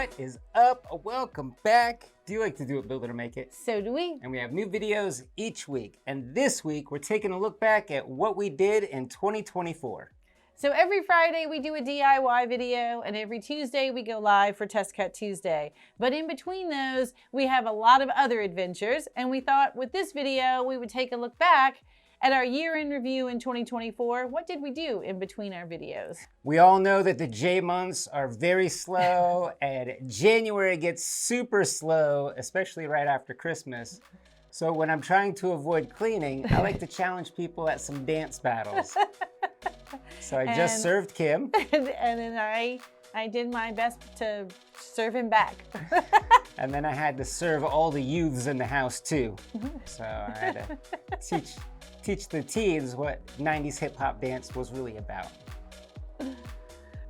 What is up? Welcome back. Do you like to do it, build it, or make it? So do we. And we have new videos each week. And this week, we're taking a look back at what we did in 2024. So every Friday we do a DIY video, and every Tuesday we go live for Test Cut Tuesday. But in between those, we have a lot of other adventures, and we thought with this video, we would take a look back at our year in review in 2024. What did we do in between our videos? We all know that the J months are very slow, and January gets super slow, especially right after Christmas. So when I'm trying to avoid cleaning, I like to challenge people at some dance battles. So I just served Kim. And then I did my best to serve him back. And then I had to serve all the youths in the house too. So I had to teach the teens what 90s hip hop dance was really about.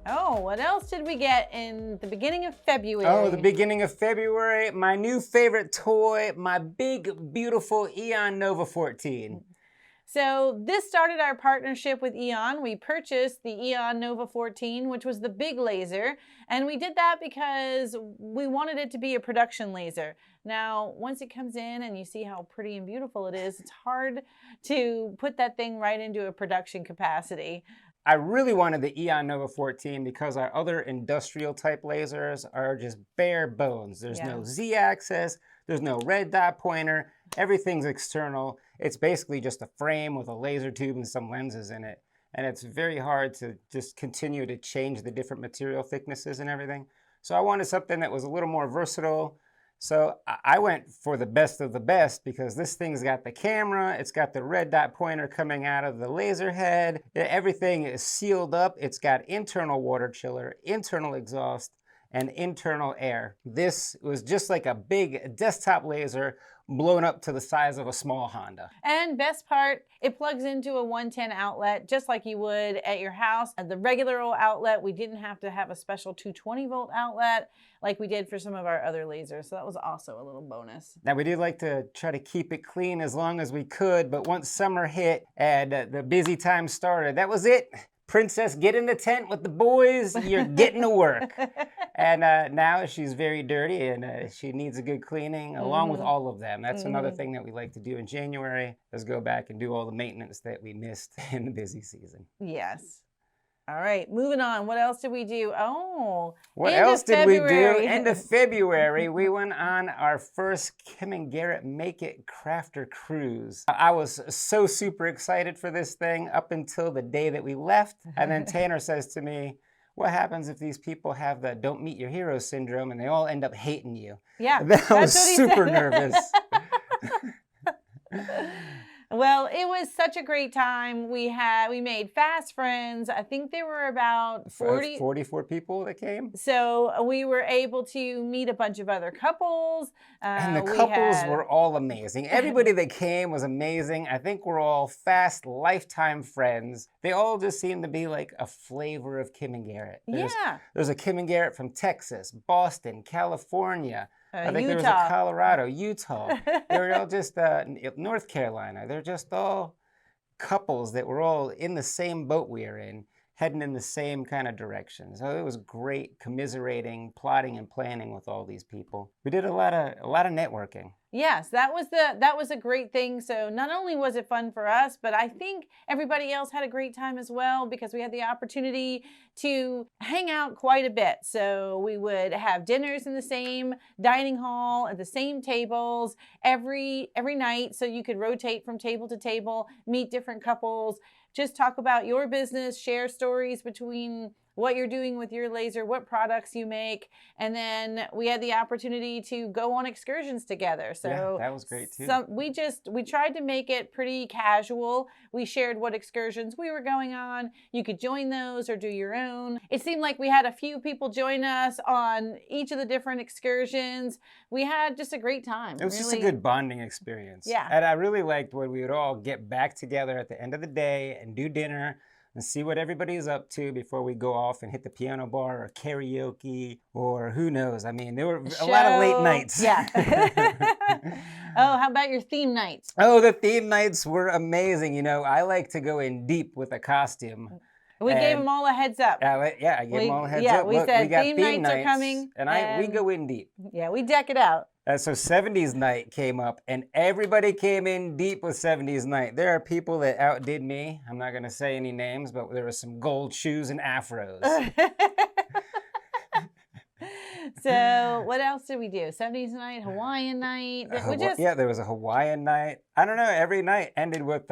Oh, what else did we get in the beginning of February? Oh, the beginning of February, my new favorite toy, my big, beautiful AEON Nova 14. So this started our partnership with AEON. We purchased the AEON Nova 14, which was the big laser. And we did that because we wanted it to be a production laser. Now, once it comes in and you see how pretty and beautiful it is, it's hard to put that thing right into a production capacity. I really wanted the AEON Nova 14 because our other industrial type lasers are just bare bones. There's no Z-axis, there's no red dot pointer, everything's external. It's basically just a frame with a laser tube and some lenses in it. And it's very hard to just continue to change the different material thicknesses and everything. So I wanted something that was a little more versatile. So I went for the best of the best because this thing's got the camera, it's got the red dot pointer coming out of the laser head. Everything is sealed up. It's got internal water chiller, internal exhaust, and internal air. This was just like a big desktop laser blown up to the size of a small Honda. And best part, it plugs into a 110 outlet just like you would at your house. At the regular old outlet, we didn't have to have a special 220 volt outlet like we did for some of our other lasers. So that was also a little bonus. Now we did like to try to keep it clean as long as we could, but once summer hit and the busy time started, that was it. Princess, get in the tent with the boys, you're getting to work. And now she's very dirty and she needs a good cleaning along with all of them. That's another thing that we like to do in January is go back and do all the maintenance that we missed in the busy season. Yes. All right, moving on. What else did we do? Oh, what else did we do? End of February, we went on our first Kim and Garrett Make It Crafter Cruise. I was so super excited for this thing up until the day that we left. And then Tanner says to me, what happens if these people have the don't meet your hero syndrome and they all end up hating you? Yeah, I was super nervous. Well, it was such a great time. We made fast friends. I think there were about 44 people that came. So we were able to meet a bunch of other couples. And the couples were all amazing. Everybody that came was amazing. I think we're all fast lifetime friends. They all just seem to be like a flavor of Kim and Garrett. There's a Kim and Garrett from Texas, Boston, California. I think there was a Colorado, Utah. They were all just North Carolina. They're just all couples that were all in the same boat we are in, heading in the same kind of direction. So it was great commiserating, plotting, and planning with all these people. We did a lot of networking. Yes, that was a great thing. So not only was it fun for us, but I think everybody else had a great time as well because we had the opportunity to hang out quite a bit. So we would have dinners in the same dining hall at the same tables every night. So you could rotate from table to table, meet different couples, just talk about your business, share stories between what you're doing with your laser, what products you make, and then we had the opportunity to go on excursions together. So yeah, that was great too. We tried to make it pretty casual. We shared what excursions we were going on. You could join those or do your own. It seemed like we had a few people join us on each of the different excursions. We had just a great time. It was just a good bonding experience. Yeah. And I really liked when we would all get back together at the end of the day and do dinner and see what everybody's up to before we go off and hit the piano bar or karaoke or who knows. I mean, there were a lot of late nights. Yeah. Oh, how about your theme nights? Oh, the theme nights were amazing. You know, I like to go in deep with a costume. We gave them all a heads up. I gave them all a heads up. We Look, said we got theme theme nights are coming. and we go in deep. Yeah, we deck it out. So 70s night came up, and everybody came in deep with 70s night. There are people that outdid me. I'm not going to say any names, but there was some gold shoes and afros. So what else did we do? 70s night, Hawaiian night. Yeah, there was a Hawaiian night. I don't know. Every night ended with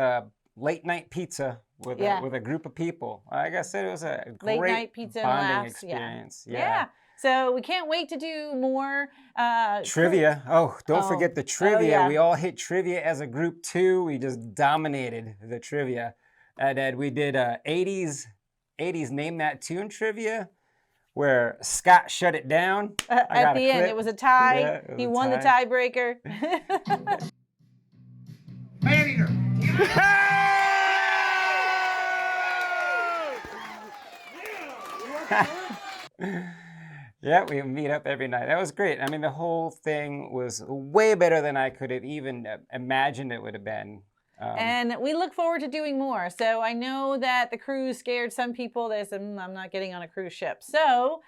late night pizza with a group of people. Like I said, it was a great late night pizza bonding experience. Yeah. So we can't wait to do more trivia. Don't forget the trivia. Oh, yeah. We all hit trivia as a group too. We just dominated the trivia. And then we did 80s Name That Tune trivia, where Scott shut it down. At the end, it was a tie. Yeah, he won the tiebreaker. Man-eater. Yeah, we meet up every night. That was great. I mean, the whole thing was way better than I could have even imagined it would have been. And we look forward to doing more. So I know that the cruise scared some people. They said, I'm not getting on a cruise ship. So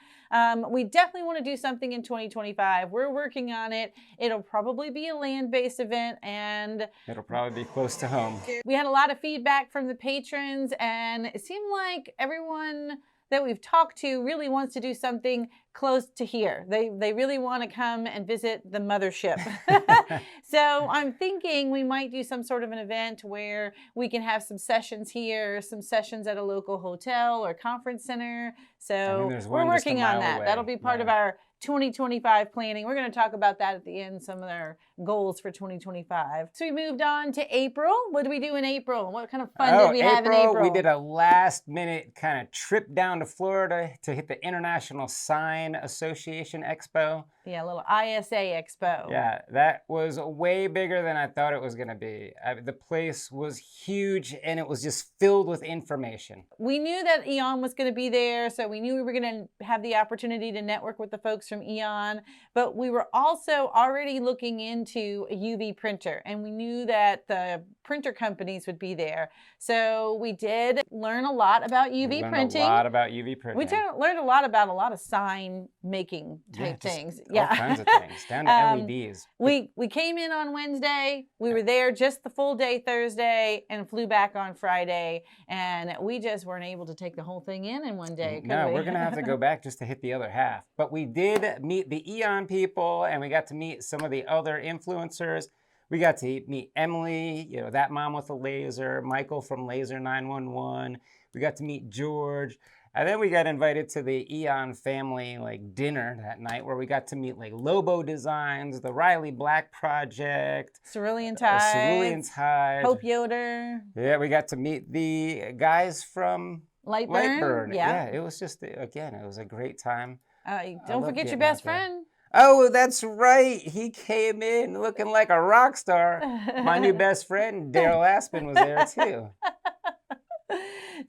we definitely want to do something in 2025. We're working on it. It'll probably be a land-based event, and it'll probably be close to home. We had a lot of feedback from the patrons, and it seemed like everyone that we've talked to really wants to do something close to here. They really want to come and visit the mothership. So I'm thinking we might do some sort of an event where we can have some sessions here, some sessions at a local hotel or conference center. So we're working on that. That'll be part of our 2025 planning. We're going to talk about that at the end, some of our goals for 2025. So we moved on to April. What did we do in April? What kind of fun did we have in April? We did a last minute kind of trip down to Florida to hit the International Sign Association Expo. Yeah, a little ISA Expo. Yeah, that was way bigger than I thought it was going to be. The place was huge, and it was just filled with information. We knew that AEON was going to be there, so we knew we were going to have the opportunity to network with the folks from AEON, but we were also already looking into a UV printer, and we knew that the printer companies would be there. So we did learn a lot about UV printing. A lot about UV printing. We learned a lot about a lot of sign making type things. All kinds of things, down to LEDs. We came in on Wednesday. We were there just the full day Thursday and flew back on Friday. And we just weren't able to take the whole thing in one day. No, we're going to have to go back just to hit the other half. But we did meet the AEON people, and we got to meet some of the other influencers. We got to meet Emily, that mom with a laser, Michael from Laser 911. We got to meet George. And then we got invited to the AEON family dinner that night, where we got to meet Lobo Designs, the Riley Black Project, Cerulean Tide, Hope Yoder. Yeah, we got to meet the guys from Lightburn. Yeah, it was just, again, it was a great time. Don't forget your best friend. Oh, that's right. He came in looking like a rock star. My new best friend, Daryl Aspen, was there too.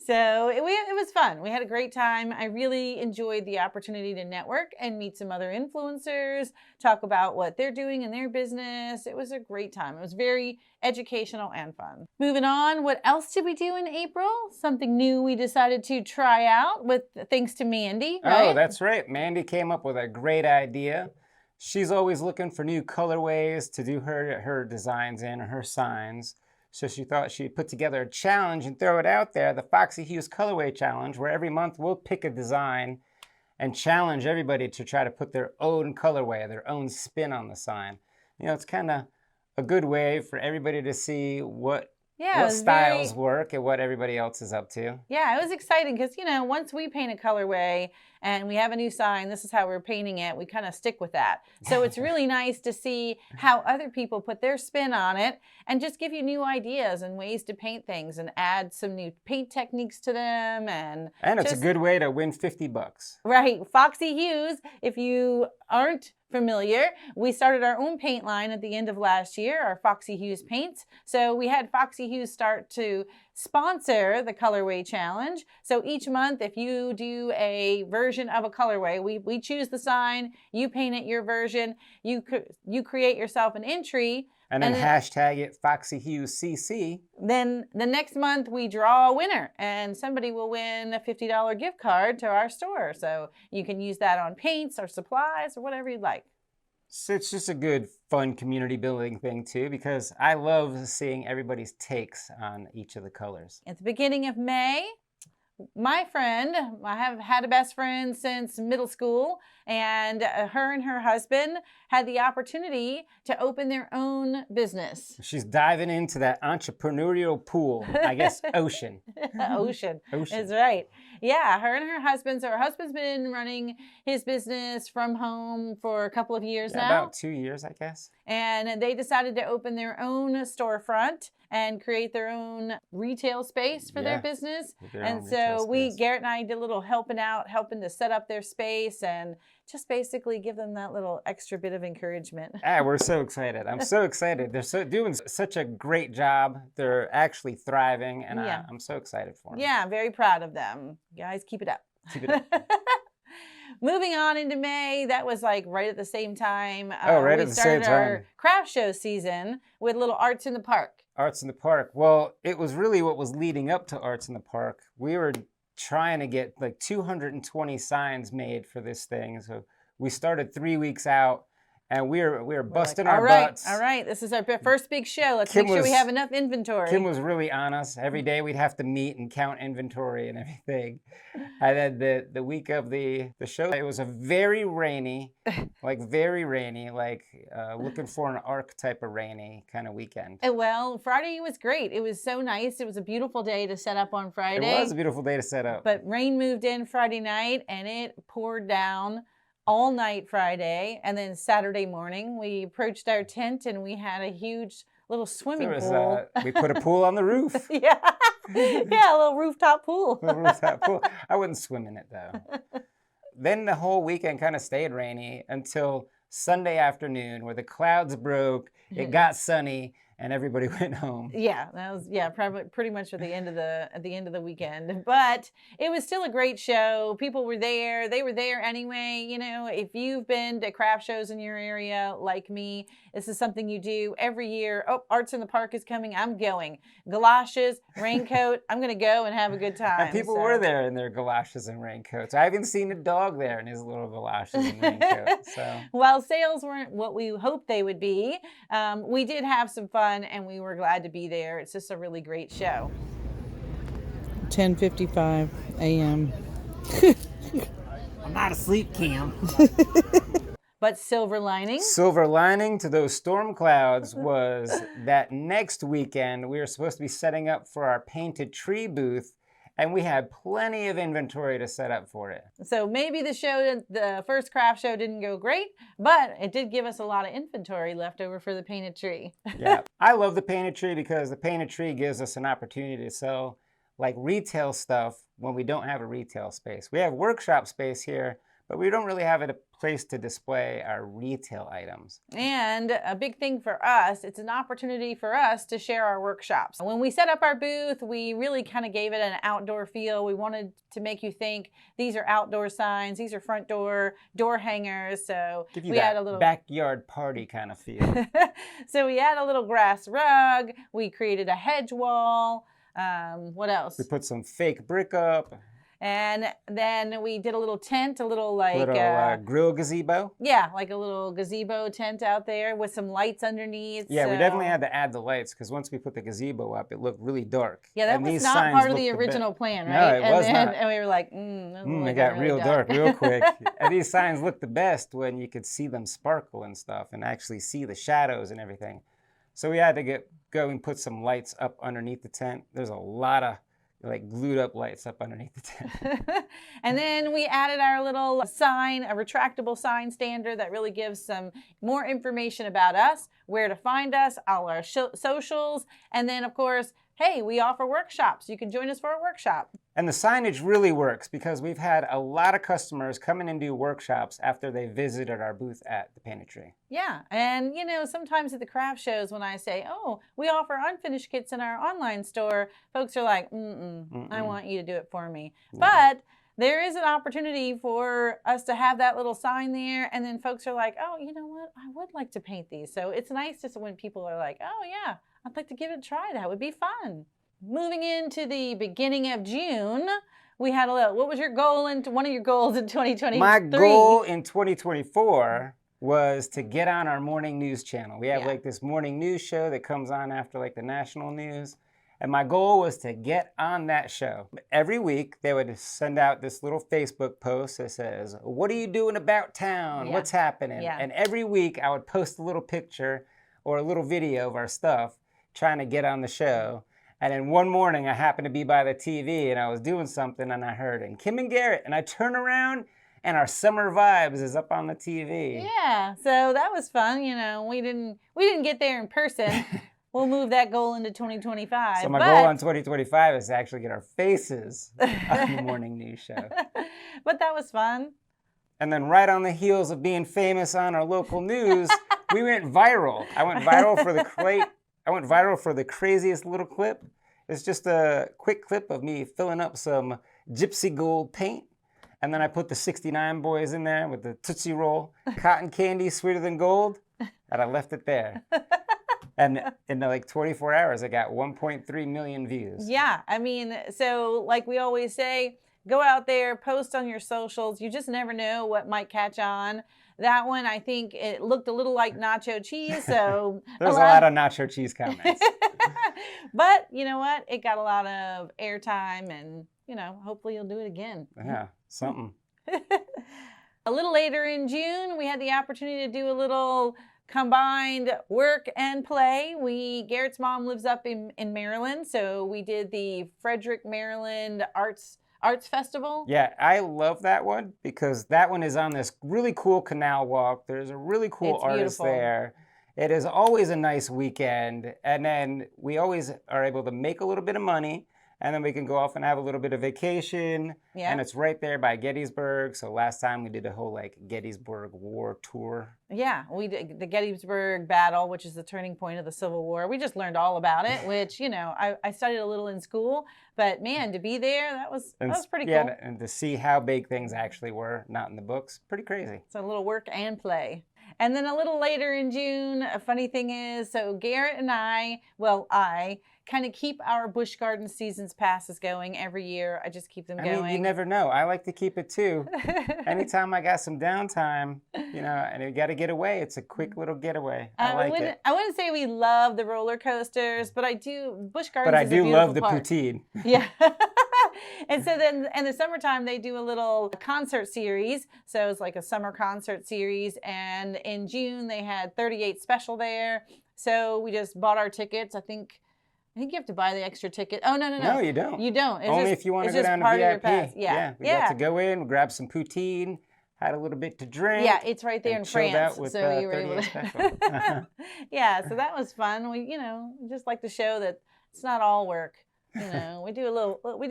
So it was fun. We had a great time. I really enjoyed the opportunity to network and meet some other influencers, talk about what they're doing in their business. It was a great time. It was very educational and fun. Moving on, what else did we do in April? Something new we decided to try out thanks to Mandy, right? Oh, that's right. Mandy came up with a great idea. She's always looking for new colorways to do her designs in, her signs. So she thought she'd put together a challenge and throw it out there, the Foxy Hues Colorway Challenge, where every month we'll pick a design and challenge everybody to try to put their own colorway, their own spin on the sign. It's kind of a good way for everybody to see what styles work and what everybody else is up to. Yeah, it was exciting because, once we paint a colorway and we have a new sign, this is how we're painting it, we kind of stick with that. So it's really nice to see how other people put their spin on it and just give you new ideas and ways to paint things and add some new paint techniques to them. And it's a good way to win $50. Right. Foxy Hues, if you aren't familiar, we started our own paint line at the end of last year, our Foxy Hues paints. So we had Foxy Hues start to sponsor the colorway challenge. So each month, if you do a version of a colorway, we choose the sign, you paint it your version, you create yourself an entry. And then hashtag it FoxyHughesCC. Then the next month we draw a winner, and somebody will win a $50 gift card to our store. So you can use that on paints or supplies or whatever you'd like. So it's just a good, fun community building thing too, because I love seeing everybody's takes on each of the colors. At the beginning of May, my friend, I have had a best friend since middle school, and her and her husband had the opportunity to open their own business. She's diving into that entrepreneurial pool, I guess, ocean. Ocean is right. Yeah, her and her husband. So her husband's been running his business from home for a couple of years now. About 2 years, I guess. And they decided to open their own storefront and create their own retail space for their business. And so Garrett and I did a little helping to set up their space and just basically give them that little extra bit of encouragement. We're so excited. I'm so excited. They're doing such a great job. They're actually thriving, and I'm so excited for them. Yeah, very proud of them. Guys, keep it up. Keep it up. Moving on into May, that was like right at the same time. Right at the same time. We started our craft show season with little Arts in the Park. Arts in the Park. Well, it was really what was leading up to Arts in the Park. We were trying to get like 220 signs made for this thing. So we started 3 weeks out, and we were busting our butts. All right, this is our first big show. Let's make sure we have enough inventory. Kim was really on us. Every day we'd have to meet and count inventory and everything. And then the week of the show, it was a very rainy, looking for an arc type of rainy kind of weekend. Well, Friday was great. It was so nice. It was a beautiful day to set up on Friday. It was a beautiful day to set up. But rain moved in Friday night, and it poured down all night Friday, and then Saturday morning we approached our tent and we had a huge little swimming pool. We put a pool on the roof. Yeah, a little rooftop pool. I wouldn't swim in it though. Then the whole weekend kind of stayed rainy until Sunday afternoon, where the clouds broke, it got sunny, and everybody went home. Yeah, that was probably pretty much at the end of the weekend. But it was still a great show. People were there. They were there anyway. You know, if you've been to craft shows in your area like me, this is something you do every year. Oh, Arts in the Park is coming. I'm going. Galoshes, raincoat. I'm going to go and have a good time. And people were there in their galoshes and raincoats. I haven't seen a dog there in his little galoshes and raincoat. So while sales weren't what we hoped they would be, we did have some fun, and we were glad to be there. It's just a really great show. 10:55 a.m. I'm not asleep, Cam. But silver lining? Silver lining to those storm clouds was that next weekend we were supposed to be setting up for our painted tree booth, and we had plenty of inventory to set up for it. So maybe the first craft show didn't go great, but it did give us a lot of inventory left over for the painted tree. Yeah, I love the painted tree because the painted tree gives us an opportunity to sell like retail stuff when we don't have a retail space. We have workshop space here, but we don't really have a place to display our retail items. And a big thing for us, it's an opportunity for us to share our workshops. When we set up our booth, we really kind of gave it an outdoor feel. We wanted to make you think these are outdoor signs, these are front door hangers. So give you we that had a little backyard party kind of feel. So we had a little grass rug. We created a hedge wall. What else? We put some fake brick up. And then we did a little tent, grill gazebo. Yeah, like a little gazebo tent out there with some lights underneath. Yeah, so we definitely had to add the lights because once we put the gazebo up, it looked really dark. Yeah, that was not part of the original plan, right? No, it was not. And we were like, it got real dark real quick. And these signs look the best when you could see them sparkle and stuff and actually see the shadows and everything. So we had to go and put some lights up underneath the tent. There's a lot of glued up lights up underneath the tent. And then we added our little sign, a retractable sign stander that really gives some more information about us, where to find us, all our socials, and then of course hey, we offer workshops. You can join us for a workshop. And the signage really works because we've had a lot of customers come in and do workshops after they visited our booth at the Painted Tree. Yeah, and sometimes at the craft shows when I say, oh, we offer unfinished kits in our online store, folks are like, I want you to do it for me. Yeah. But there is an opportunity for us to have that little sign there, and then folks are like, oh, you know what, I would like to paint these. So it's nice just when people are like, oh yeah, I'd like to give it a try. That would be fun. Moving into the beginning of June, we had what was your goal one of your goals in 2023? My goal in 2024 was to get on our morning news channel. We have like this morning news show that comes on after like the national news. And my goal was to get on that show. Every week, they would send out this little Facebook post that says, what are you doing about town? What's happening? And every week, I would post a little picture or a little video of our stuff trying to get on the show. And then one morning, I happened to be by the TV, and I was doing something, and I heard, and Kim and Garrett, and I turn around, and our Summer Vibes is up on the TV. Yeah, so that was fun. We didn't get there in person. We'll move that goal into 2025. So my goal on 2025 is to actually get our faces on the morning news show. But that was fun. And then right on the heels of being famous on our local news, we went viral. I went viral for the craziest little clip. It's just a quick clip of me filling up some gypsy gold paint. And then I put the 69 boys in there with the Tootsie Roll, cotton candy sweeter than gold, and I left it there. And in like 24 hours, I got 1.3 million views. Yeah, I mean, so like we always say, go out there, post on your socials. You just never know what might catch on. That one, I think it looked a little like nacho cheese. So there's a lot of nacho cheese comments. But you know what? It got a lot of airtime, and hopefully you'll do it again. Yeah, something. A little later in June, we had the opportunity to do a little combined work and play. Garrett's mom lives up in Maryland, so we did the Frederick, Maryland Arts Festival. Yeah, I love that one because that one is on this really cool canal walk. There's a really cool artist there. It is always a nice weekend, and then we always are able to make a little bit of money, and then we can go off and have a little bit of vacation. Yeah. And it's right there by Gettysburg. So last time we did a whole Gettysburg War tour. Yeah, we did the Gettysburg battle, which is the turning point of the Civil War. We just learned all about it, which, I studied a little in school. But man, to be there, that was pretty cool. Yeah, and to see how big things actually were, not in the books, pretty crazy. It's a little work and play. And then a little later in June, a funny thing is, so Garrett and I kind of keep our Busch Garden Seasons passes going every year. I just keep them going. I mean, you never know. I like to keep it too. Anytime I got some downtime, and you got to get away, it's a quick little getaway. I like it. I wouldn't say we love the roller coasters, but I do. Busch Gardens. But I is do a love the park. poutine. Yeah. And so then in the summertime, they do a little concert series. So it's like a summer concert series. And in June, they had 38 Special there. So we just bought our tickets. I think you have to buy the extra ticket. Oh, no. No, you don't. You don't. It's only just, if you want to go down to VIP. Yeah. We got to go in, grab some poutine, had a little bit to drink. Yeah, it's right there in France. Out with, so you were able to. Special. Yeah, so that was fun. We, just like to show that it's not all work. We do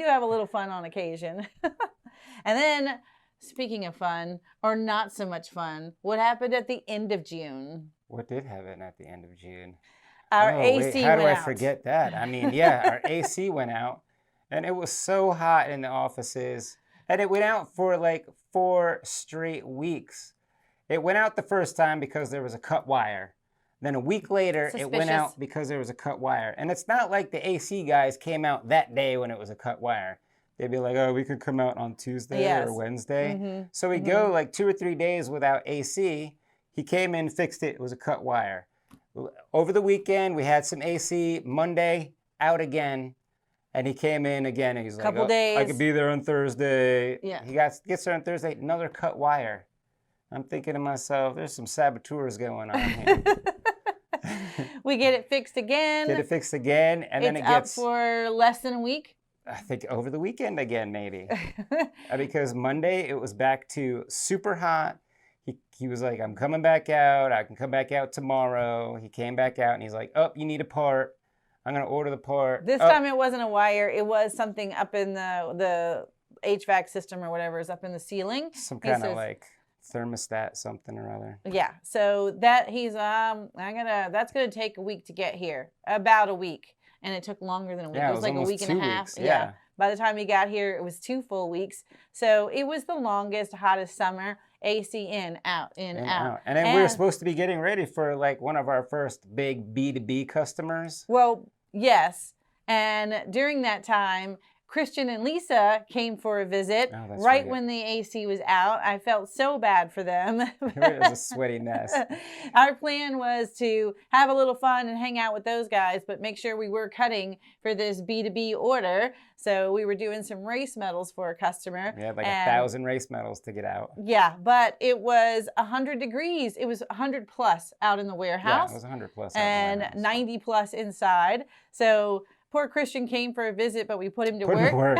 have a little fun on occasion. And then, speaking of fun, or not so much fun, what happened at the end of June? What did happen at the end of June? Our AC went out. How do I forget that? I mean, yeah, our AC went out, and it was so hot in the offices, and it went out for like 4 straight weeks. It went out the first time because there was a cut wire. Then a week later, it went out because there was a cut wire. And it's not like the AC guys came out that day when it was a cut wire. They'd be like, oh, we could come out on Tuesday or Wednesday. Mm-hmm. So we go like 2 or 3 days without AC. He came in, fixed it. It was a cut wire. Over the weekend, we had some AC. Monday, out again. And he came in again. And he's like, days. I could be there on Thursday. Yeah. He gets there on Thursday, another cut wire. I'm thinking to myself, there's some saboteurs going on here. We get it fixed again. And then it gets up for less than a week. I think over the weekend again, maybe. Because Monday it was back to super hot. He was like, I'm coming back out. I can come back out tomorrow. He came back out and he's like, oh, you need a part. I'm going to order the part. This time it wasn't a wire. It was something up in the HVAC system or whatever is up in the ceiling. Some kind of like thermostat something or other. Yeah. So that he's that's gonna take a week to get here. About a week. And it took longer than a week. Yeah, it was like a week and a half. Weeks. Yeah. By the time he got here, it was 2 full weeks. So it was the longest, hottest summer. AC in, out, in, out. And then we were supposed to be getting ready for like one of our first big B2B customers. Well, yes. And during that time, Christian and Lisa came for a visit right when the AC was out. I felt so bad for them. It was a sweaty mess. Our plan was to have a little fun and hang out with those guys, but make sure we were cutting for this B2B order. So we were doing some race medals for a customer. We had like 1,000 race medals to get out. Yeah, but it was 100 degrees. It was 100 plus out in the warehouse. Yeah, it was 100 plus out and in the warehouse. 90 plus inside. So poor Christian came for a visit, but we put him to work.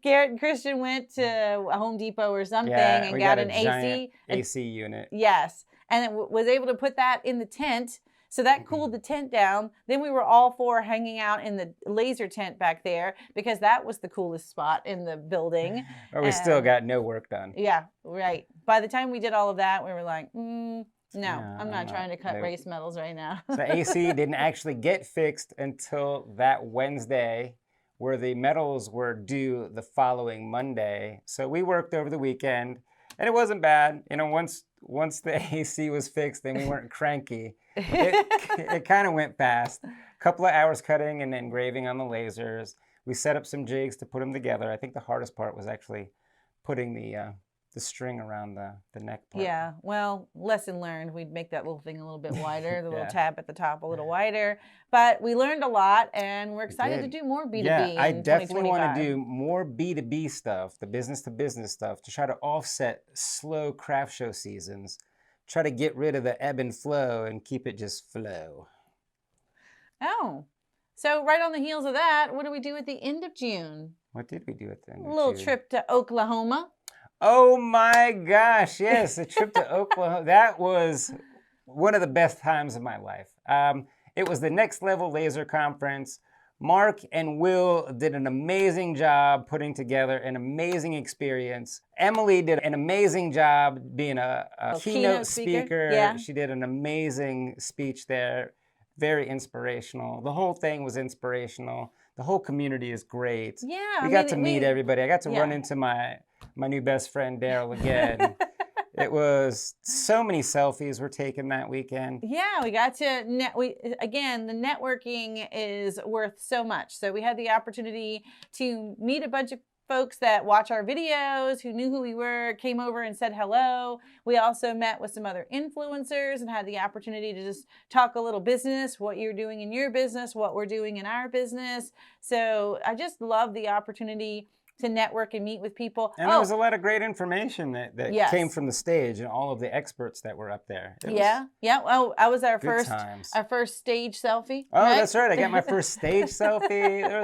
Garrett and Christian went to a Home Depot or something and got an AC unit. Yes, and it was able to put that in the tent. So that cooled the tent down. Then we were all four hanging out in the laser tent back there because that was the coolest spot in the building. But we still got no work done. Yeah, right. By the time we did all of that, we were like, no, I'm not trying to cut race medals right now. So AC didn't actually get fixed until that Wednesday, where the medals were due the following Monday. So we worked over the weekend, and it wasn't bad. You know, once the AC was fixed, then we weren't cranky. It kind of went fast. A couple of hours cutting and engraving on the lasers. We set up some jigs to put them together. I think the hardest part was actually putting the string around the neck part. Yeah, well, lesson learned. We'd make that little thing a little bit wider, the little tab at the top a little wider. But we learned a lot, and we're excited to do more B2B Yeah, I in definitely 2025. want to do more B2B stuff, the business-to-business stuff, to try to offset slow craft show seasons. Try to get rid of the ebb and flow and keep it just flow. Oh, so right on the heels of that, what do we do at the end of June? What did we do at the end of June? A little June? trip to Oklahoma. Oh my gosh, yes, the trip to Oklahoma. That was one of the best times of my life. It was the Next Level Laser Conference. Mark and Will did an amazing job putting together an amazing experience. Emily did an amazing job being a keynote speaker. Yeah. She did an amazing speech there, very inspirational. The whole thing was inspirational. The whole community is great. Yeah, we got to meet everybody. I got to run into my new best friend, Daryl, again. It was so many selfies were taken that weekend. Yeah, we got to, again, the networking is worth so much. So we had the opportunity to meet a bunch of folks that watch our videos, who knew who we were, came over and said hello. We also met with some other influencers and had the opportunity to just talk a little business, what you're doing in your business, what we're doing in our business. So I just love the opportunity to network and meet with people. And there was a lot of great information that came from the stage and all of the experts that were up there. Yeah. Well, I was our first stage selfie. Oh, right? That's right. I got my first stage selfie. There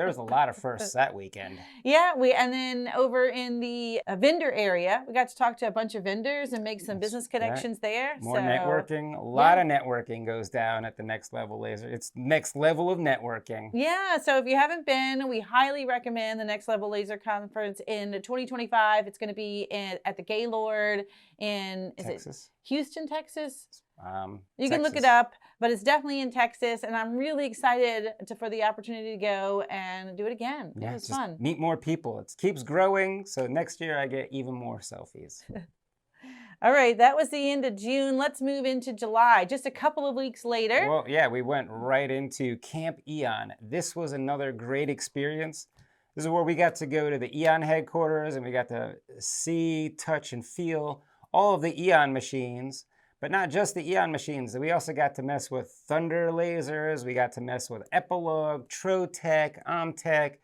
was a lot of firsts that weekend. Yeah, and then over in the vendor area, we got to talk to a bunch of vendors and make some business connections there. More networking. A lot of networking goes down at the Next Level Laser. It's next level of networking. Yeah, so if you haven't been, we highly recommend the Next Level Laser Conference in 2025. It's going to be at the Gaylord in Houston, Texas? You can look it up, but it's definitely in Texas, and I'm really excited for the opportunity to go and do it again. Yeah, it was fun. Meet more people. It keeps growing, so next year I get even more selfies. All right, that was the end of June. Let's move into July, just a couple of weeks later. Well, yeah, we went right into Camp AEON. This was another great experience. This is where we got to go to the AEON headquarters, and we got to see, touch, and feel all of the AEON machines, but not just the AEON machines. We also got to mess with Thunder lasers. We got to mess with Epilogue, Trotec, Omtec.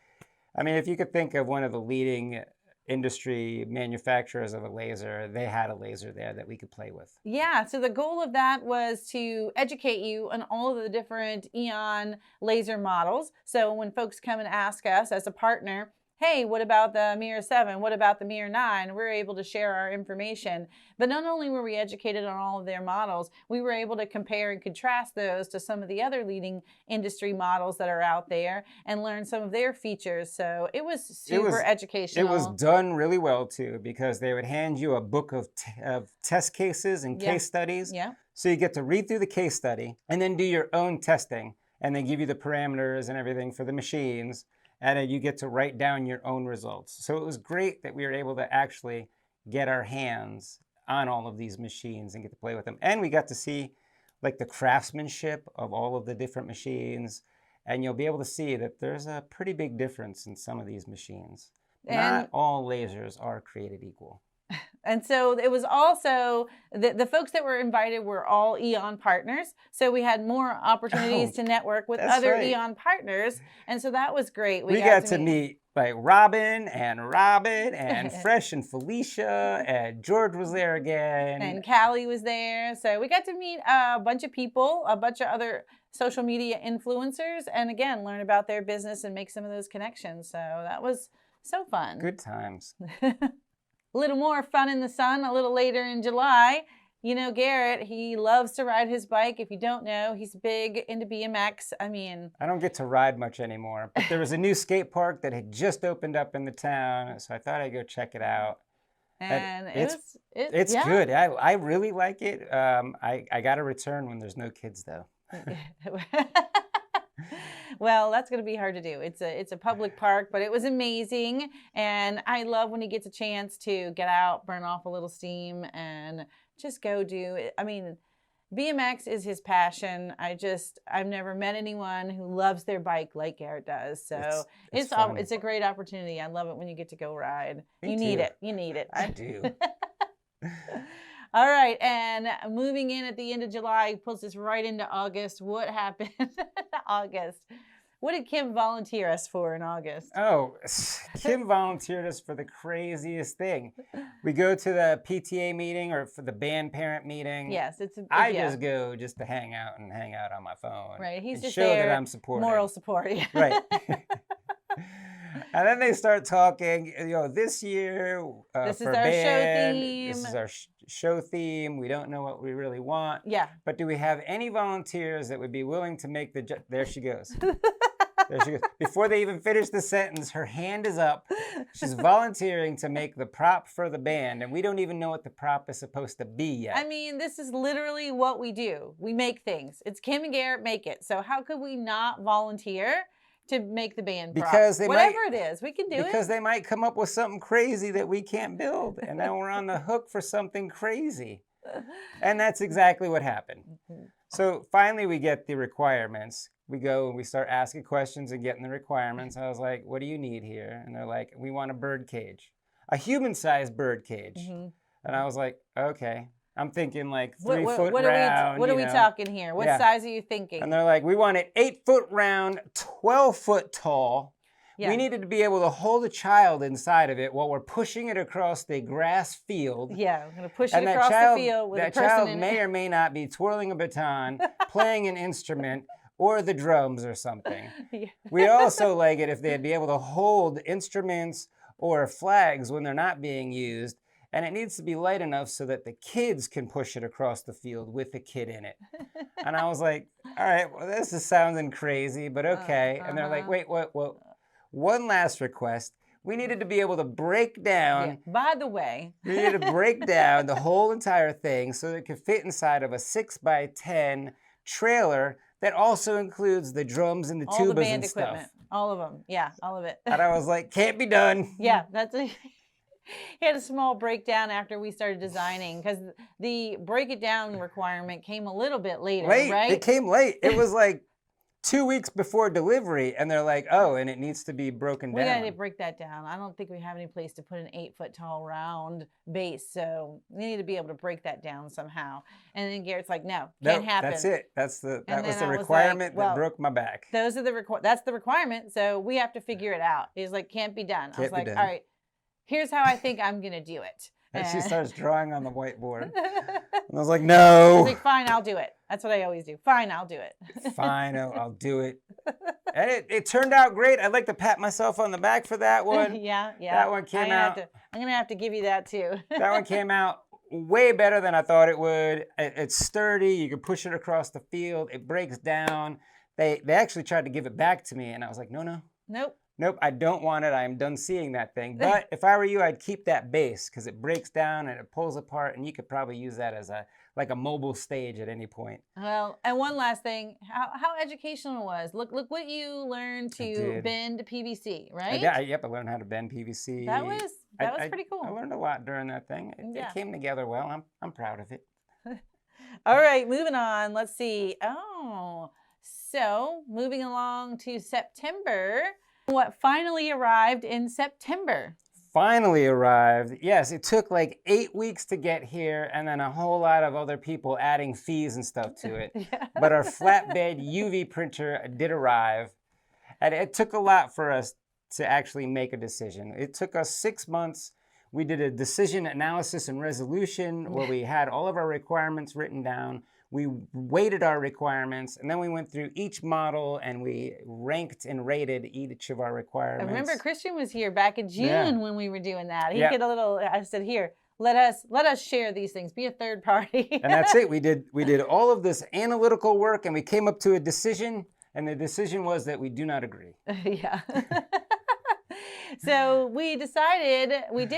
I mean, if you could think of one of the leading industry manufacturers of a laser, they had a laser there that we could play with. Yeah, so the goal of that was to educate you on all of the different AEON laser models. So when folks come and ask us as a partner, hey, what about the Mirror 7? What about the Mirror 9? We're able to share our information. But not only were we educated on all of their models, we were able to compare and contrast those to some of the other leading industry models that are out there and learn some of their features. So it was super educational. It was done really well too, because they would hand you a book of test cases and case studies. Yeah. So you get to read through the case study and then do your own testing, and they give you the parameters and everything for the machines, and then you get to write down your own results. So it was great that we were able to actually get our hands on all of these machines and get to play with them. And we got to see like the craftsmanship of all of the different machines, and you'll be able to see that there's a pretty big difference in some of these machines. Not all lasers are created equal. And so it was also, the folks that were invited were all AEON partners. So we had more opportunities to network with other AEON partners. And so that was great. We got to meet like Robin and Fresh and Felicia, and George was there again. And Callie was there. So we got to meet a bunch of people, a bunch of other social media influencers, and again, learn about their business and make some of those connections. So that was so fun. Good times. A little more fun in the sun a little later in July. You know, Garrett, he loves to ride his bike. If you don't know, he's big into BMX. I mean, I don't get to ride much anymore, but there was a new skate park that had just opened up in the town, so I thought I'd go check it out. And it's good. I really like it. I got to return when there's no kids though. Well, that's going to be hard to do. It's a public park, but it was amazing. And I love when he gets a chance to get out, burn off a little steam, and just go do it. I mean, BMX is his passion. I've never met anyone who loves their bike like Garrett does. So it's a great opportunity. I love it when you get to go ride. You need it. You need it. I do. All right, and moving in at the end of July pulls us right into August. What happened in August? What did Kim volunteer us for in August? Oh, Kim volunteered us for the craziest thing. We go to the PTA meeting or for the band parent meeting. Yes, I just go just to hang out on my phone. Right, he's just show there, that I'm supporting. Moral support. Yeah. Right. And then they start talking, this year this is for our band, show theme. This is our show theme. We don't know what we really want. Yeah. But do we have any volunteers that would be willing to make there she goes. There she goes. Before they even finish the sentence, her hand is up. She's volunteering to make the prop for the band, and we don't even know what the prop is supposed to be yet. I mean, this is literally what we do. We make things. It's Kim and Garrett make it. So how could we not volunteer to make the band prop? Because whatever it is, we can do it. Because they might come up with something crazy that we can't build, and then we're on the hook for something crazy. And that's exactly what happened. So finally we get the requirements. We go and we start asking questions and getting the requirements. I was like, what do you need here? And they're like, we want a bird cage, a human-sized bird cage. Mm-hmm. And I was like, okay. I'm thinking like 3 foot round. What are we talking here? What size are you thinking? And they're like, we want it 8 foot round, 12 foot tall. Yeah. We needed to be able to hold a child inside of it while we're pushing it across the grass field. Yeah, we're going to push it across the field with a person in it. That child may or may not be twirling a baton, playing an instrument, or the drums or something. Yeah. We also like it if they'd be able to hold instruments or flags when they're not being used. And it needs to be light enough so that the kids can push it across the field with the kid in it. And I was like, all right, well, this is sounding crazy, but okay. And they're like, wait, what? One last request. We needed to be able to break down. Yeah. By the way. We needed to break down the whole entire thing so that it could fit inside of a 6x10 trailer that also includes the drums and the tubas all the band and equipment. Stuff. All of them. Yeah, all of it. And I was like, can't be done. Yeah, he had a small breakdown after we started designing because the break it down requirement came a little bit later, right? It came late. It was like 2 weeks before delivery, and they're like, oh, and it needs to be broken down. We got to break that down. I don't think we have any place to put an 8 foot tall round base, so we need to be able to break that down somehow. And then Garrett's like, no, can't happen. That's it. That was the requirement that broke my back. That's the requirement, so we have to figure it out. He's like, can't be done. I was like, all right, here's how I think I'm going to do it. And she starts drawing on the whiteboard. And I was like, no. I was like, fine, I'll do it. That's what I always do. Fine, I'll do it. Fine, I'll do it. And it turned out great. I'd like to pat myself on the back for that one. Yeah. That one came out. I'm gonna have to give you that too. That one came out way better than I thought it would. It's sturdy. You can push it across the field. It breaks down. They actually tried to give it back to me, and I was like, no. Nope. I don't want it. I am done seeing that thing. But if I were you, I'd keep that base because it breaks down and it pulls apart, and you could probably use that as a mobile stage at any point. Well, and one last thing, how educational it was. Look what you learned to bend PVC, right? I learned how to bend PVC. That was pretty cool. I learned a lot during that thing. It came together well. I'm proud of it. All right, moving on. Let's see. Oh, so moving along to September. What finally arrived in September? Finally arrived. Yes, it took like 8 weeks to get here, and then a whole lot of other people adding fees and stuff to it. Yeah. But our flatbed UV printer did arrive, and it took a lot for us to actually make a decision. It took us 6 months. We did a decision analysis and resolution where we had all of our requirements written down. We weighted our requirements, and then we went through each model and we ranked and rated each of our requirements. I remember Christian was here back in June when we were doing that. He did a little. I said, "Here, let us share these things. Be a third party." And that's it. We did all of this analytical work, and we came up to a decision. And the decision was that we do not agree. Yeah. So we did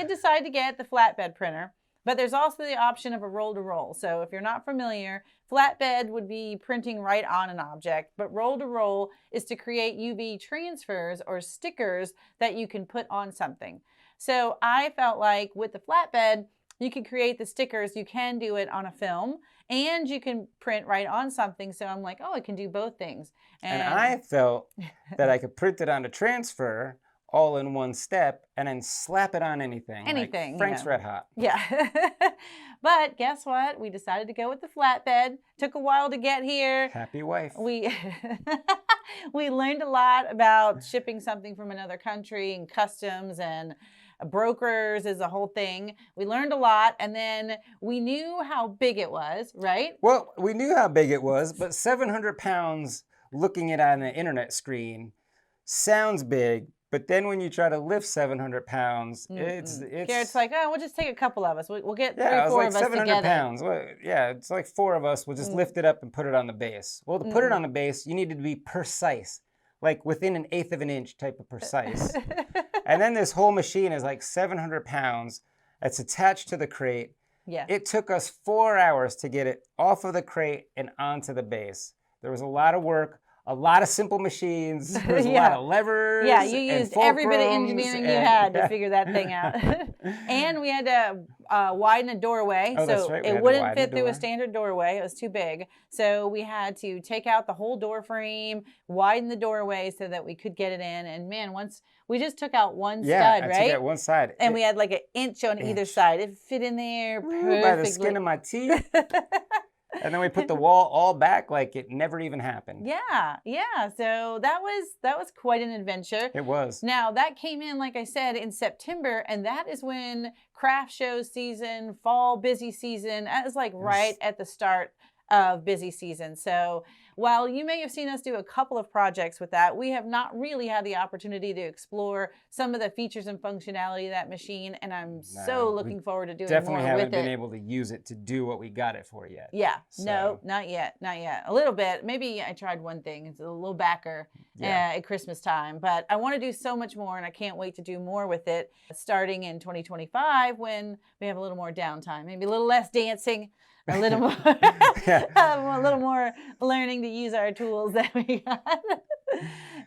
decide to get the flatbed printer. But there's also the option of a roll-to-roll. So if you're not familiar, flatbed would be printing right on an object, but roll-to-roll is to create UV transfers or stickers that you can put on something. So I felt like with the flatbed, you can create the stickers, you can do it on a film, and you can print right on something. So I'm like, oh, I can do both things. And I felt that I could print it on a transfer all in one step, and then slap it on anything. Like Frank's Red Hot. Yeah. But guess what? We decided to go with the flatbed. Took a while to get here. Happy wife. We learned a lot about shipping something from another country and customs and brokers is a whole thing. We learned a lot, and then we knew how big it was, right? Well, we knew how big it was, but 700 pounds looking at it on an internet screen sounds big. But then when you try to lift 700 pounds, it's Garrett's like, oh, we'll just take a couple of us. We'll get 3 or 4 like of us 700 together. pounds. Well, yeah, it's like 4 of us. We'll just lift it up and put it on the base. Well, to put it on the base, you needed to be precise, like within 1/8 of an inch type of precise. And then this whole machine is like 700 pounds. It's attached to the crate. Yeah. It took us 4 hours to get it off of the crate and onto the base. There was a lot of work. A lot of simple machines. There was a lot of levers. Yeah, you used every bit of engineering you had to figure that thing out. And we had to widen a doorway. Oh, so that's right. it wouldn't fit through a standard doorway. It was too big. So we had to take out the whole door frame, widen the doorway so that we could get it in. And man, once we just took out one stud, right? I took out one side. And we had like 1 inch on either side. It fit in there perfectly. By the skin of my teeth. And then we put the wall all back like it never even happened. Yeah. So that was quite an adventure. It was. Now that came in, like I said, in September, and that is when craft show season, fall busy season, that is like right at the start of busy season. So while you may have seen us do a couple of projects with that, we have not really had the opportunity to explore some of the features and functionality of that machine, and I'm so looking forward to doing more with it. Definitely haven't been able to use it to do what we got it for yet. Yeah, so. No, not yet. A little bit. Maybe I tried one thing. It's a little backer at Christmas time, but I want to do so much more, and I can't wait to do more with it starting in 2025 when we have a little more downtime, maybe a little less dancing. A little more, a little more learning to use our tools that we got.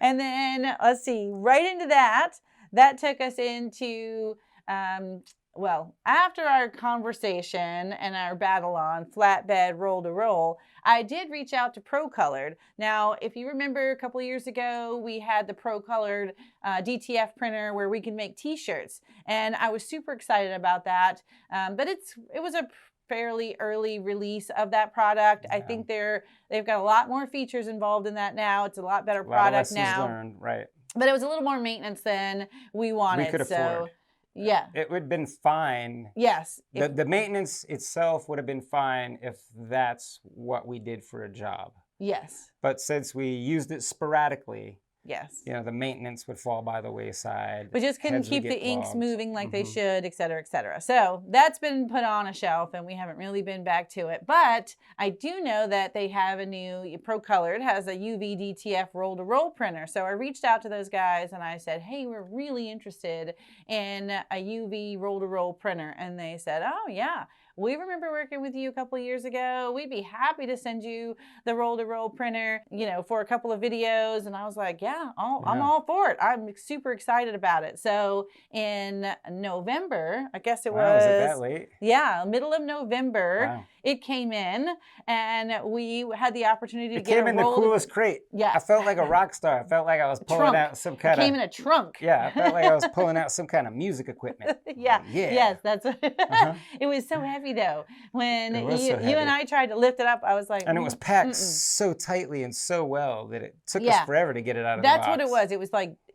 And then let's see, right into that took us into, after our conversation and our battle on flatbed roll-to-roll, I did reach out to Pro Colored. Now, if you remember a couple of years ago, we had the Pro Colored DTF printer where we can make t-shirts. And I was super excited about that. But it was a fairly early release of that product. I think they've got a lot more features involved in that now. It's a lot better product now. Learned, right. But it was a little more maintenance than we wanted. We could afford. Yeah. It would have been fine. Yes. The maintenance itself would have been fine if that's what we did for a job. Yes. But since we used it sporadically, Yes. you know, the maintenance would fall by the wayside. We just couldn't heads would keep the get inks clogged. moving like they Mhm. should, et cetera, et cetera. So that's been put on a shelf and we haven't really been back to it. But I do know that they have a new Pro Colored has a UV DTF roll-to-roll printer. So I reached out to those guys and I said, hey, we're really interested in a UV roll-to-roll printer. And they said, oh, yeah. We remember working with you a couple of years ago. We'd be happy to send you the roll-to-roll printer, you know, for a couple of videos. And I was like, yeah, I'm all for it. I'm super excited about it. So in November, I guess it Wow, was it that late? Yeah, middle of November, Wow. it came in and we had the opportunity to It get came a in the roll. coolest crate. Yeah. I felt like a rock star. I felt like I was pulling Trunk. out some It kind came of in a trunk. yeah. I felt like I was pulling out some kind of music equipment. Yeah. Yeah. Yes, that's Uh-huh. it was so heavy though. When It was you so and heavy. I tried to lift it up, I was like, And it was packed so tightly and so well that it took us forever to get it out of the box. That's what it was.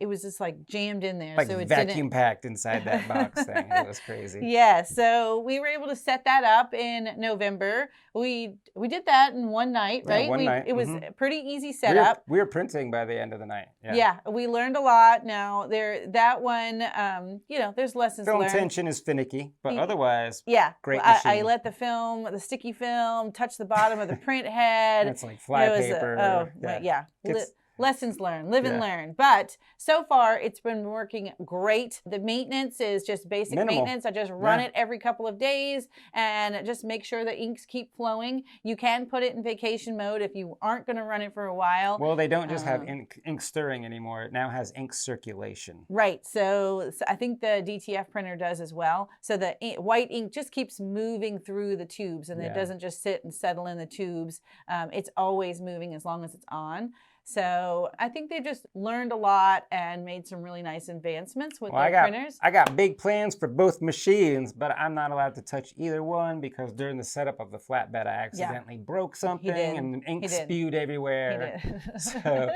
It was just like jammed in there. Like so it vacuum packed inside that box thing. It was crazy. Yeah, so we were able to set that up in November. We did that in one night, Yeah, right? one night. It was a pretty easy setup. We were printing by the end of the night. Yeah. Yeah, we learned a lot. Now that one, you know, there's lessons Film learned. tension is finicky, but otherwise, yeah, great I machine. let the sticky film, touch the bottom of the print head. It's like flypaper. Lessons learned, live and learn. But so far, it's been working great. The maintenance is just basic Minimal. maintenance. I just run it every couple of days and just make sure the inks keep flowing. You can put it in vacation mode if you aren't going to run it for a while. Well, they don't just have ink stirring anymore. It now has ink circulation. Right. So I think the DTF printer does as well. So the white ink just keeps moving through the tubes and it doesn't just sit and settle in the tubes. It's always moving as long as it's on. So I think they've just learned a lot and made some really nice advancements with their printers. I got big plans for both machines, but I'm not allowed to touch either one because during the setup of the flatbed, I accidentally broke something and ink spewed everywhere. He did. So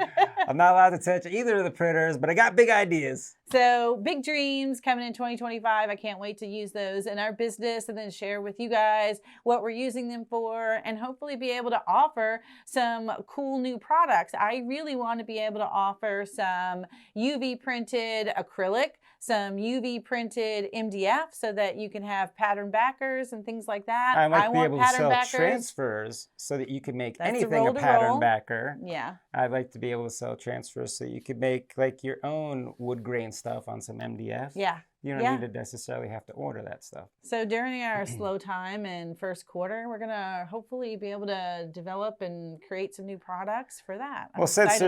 I'm not allowed to touch either of the printers, but I got big ideas. So big dreams coming in 2025. I can't wait to use those in our business and then share with you guys what we're using them for and hopefully be able to offer some cool new products. I really want to be able to offer some UV printed acrylic, some UV printed MDF so that you can have pattern backers and things like that. I'd like to be want able to pattern sell backers. transfers so that you can make That's anything a pattern backer. Yeah. I'd like to be able to sell transfers so you could make like your own wood grain stuff on some MDF. Yeah. You don't need to necessarily have to order that stuff. So during our slow time in first quarter, we're going to hopefully be able to develop and create some new products for that. Well, since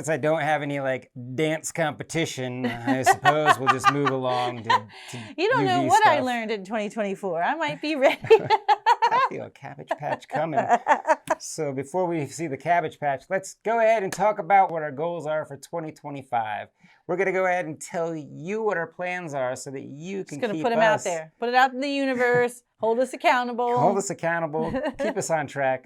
I don't have any like dance competition, I suppose we'll just move along to You don't know UV what I stuff. learned in 2024. I might be ready. I feel a Cabbage Patch coming. So before we see the Cabbage Patch, let's go ahead and talk about what our goals are for 2025. We're going to go ahead and tell you what our plans are so that you can Just going to keep put them out there. Put it out in the universe. Hold us accountable. Hold us accountable. Keep us on track.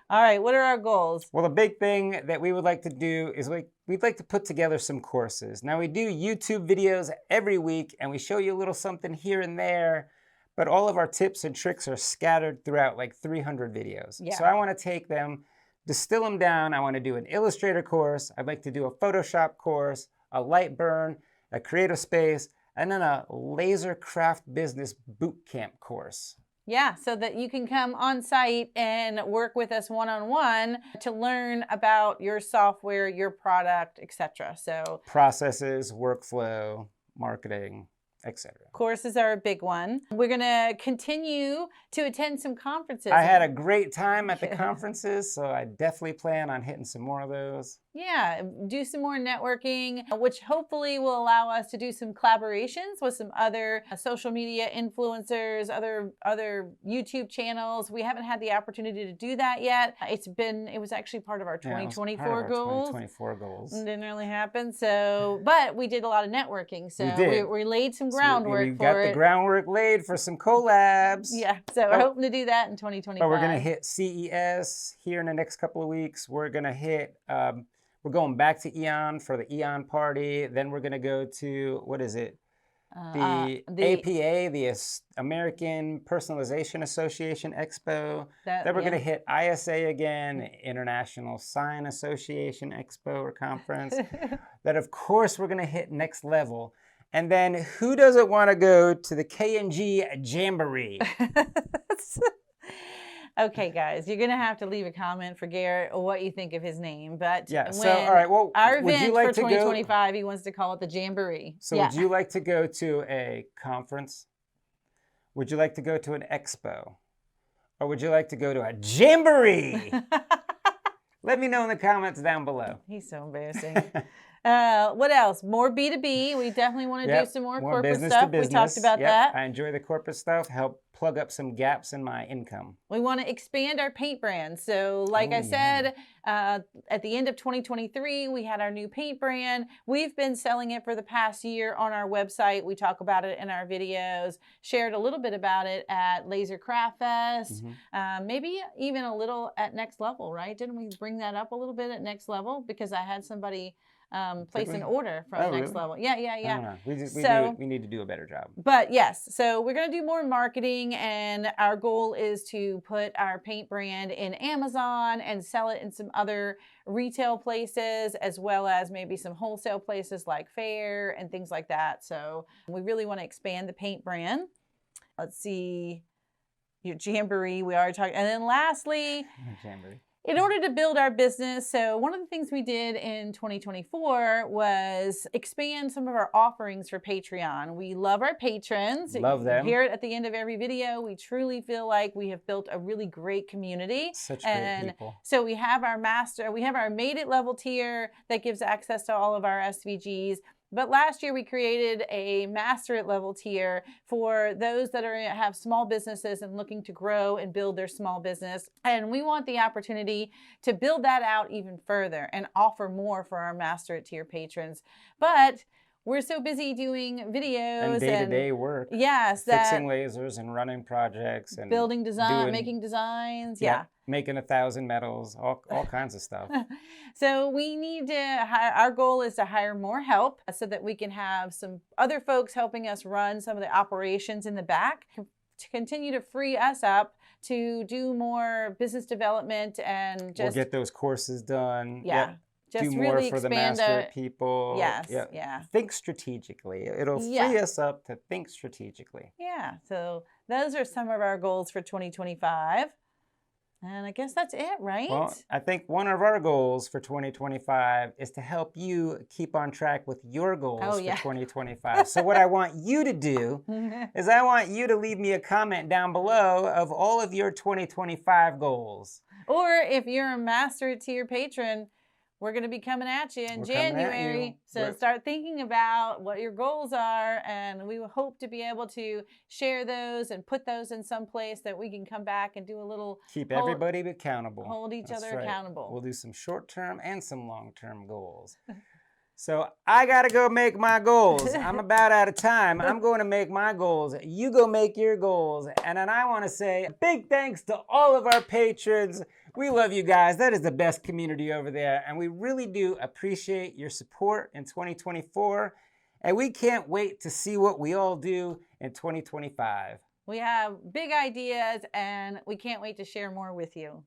All right. What are our goals? Well, the big thing that we would like to do is we'd like to put together some courses. Now, we do YouTube videos every week, and we show you a little something here and there, but all of our tips and tricks are scattered throughout like 300 videos. Yeah. So I want to take them, distill them down. I want to do an Illustrator course. I'd like to do a Photoshop course, a Lightburn, a Creative Space, and then a Laser Craft Business Bootcamp course. Yeah, so that you can come on site and work with us one-on-one to learn about your software, your product, etc. So processes, workflow, marketing, etc. Courses are a big one. We're going to continue to attend some conferences. I had a great time at the conferences, so I definitely plan on hitting some more of those. Yeah, do some more networking, which hopefully will allow us to do some collaborations with some other social media influencers, other YouTube channels. We haven't had the opportunity to do that yet. It was actually part of our 2024 goals. 2024 goals. Didn't really happen. So, but we did a lot of networking. So we laid some groundwork we got for it. The groundwork laid for some collabs. Yeah, so we're hoping to do that in 2025. But we're gonna hit CES here in the next couple of weeks. We're gonna hit. We're going back to AEON for the AEON party. Then we're going to go to, what is it? The APA, the American Personalization Association Expo. Then we're going to hit ISA again, International Sign Association Expo or Conference. That, of course, we're going to hit Next Level. And then who doesn't want to go to the K&G Jamboree? Okay, guys, you're going to have to leave a comment for Garrett or what you think of his name. But yeah, so, all right, well, our event would you like for to 2025, he wants to call it the Jamboree. So would you like to go to a conference? Would you like to go to an expo? Or would you like to go to a Jamboree? Let me know in the comments down below. He's so embarrassing. What else? More B2B. We definitely want to do some more corporate stuff. We talked about that. I enjoy the corporate stuff. Help plug up some gaps in my income. We want to expand our paint brand. So like I said, at the end of 2023, we had our new paint brand. We've been selling it for the past year on our website. We talk about it in our videos, shared a little bit about it at Laser Craft Fest, maybe even a little at Next Level, right? Didn't we bring that up a little bit at Next Level? Because I had somebody place an order from Next Level. Yeah. I don't know. We need to do a better job. But yes, so we're going to do more marketing, and our goal is to put our paint brand in Amazon and sell it in some other retail places, as well as maybe some wholesale places like Fair and things like that. So we really want to expand the paint brand. Let's see, your Jamboree, we already talked. And then lastly, Jamboree. In order to build our business, so one of the things we did in 2024 was expand some of our offerings for Patreon. We love our patrons. Love them. Hear it at the end of every video. We truly feel like we have built a really great community. Such great people. So we have our Made It level tier that gives access to all of our SVGs. But last year we created a Master It level tier for those that have small businesses and looking to grow and build their small business. And we want the opportunity to build that out even further and offer more for our Master It tier patrons. But we're so busy doing videos and day-to-day work. Yes, fixing lasers and running projects and building design, making designs. Yeah. Making 1,000 medals, all kinds of stuff. So we need to our goal is to hire more help so that we can have some other folks helping us run some of the operations in the back to continue to free us up to do more business development and just get those courses done. Yeah. Just do really more for the Master people. Yes. Yeah. Think strategically. It'll free us up to think strategically. Yeah. So those are some of our goals for 2025. And I guess that's it, right? Well, I think one of our goals for 2025 is to help you keep on track with your goals for 2025. So what I want you to do is I want you to leave me a comment down below of all of your 2025 goals. Or if you're a Master Tier patron, we're going to be coming at you in January. So start thinking about what your goals are, and we hope to be able to share those and put those in some place that we can come back and do a little... Keep everybody accountable. Hold each other accountable. We'll do some short-term and some long-term goals. So I got to go make my goals. I'm about out of time. I'm going to make my goals. You go make your goals. And then I want to say a big thanks to all of our patrons. We love you guys. That is the best community over there. And we really do appreciate your support in 2024. And we can't wait to see what we all do in 2025. We have big ideas, and we can't wait to share more with you.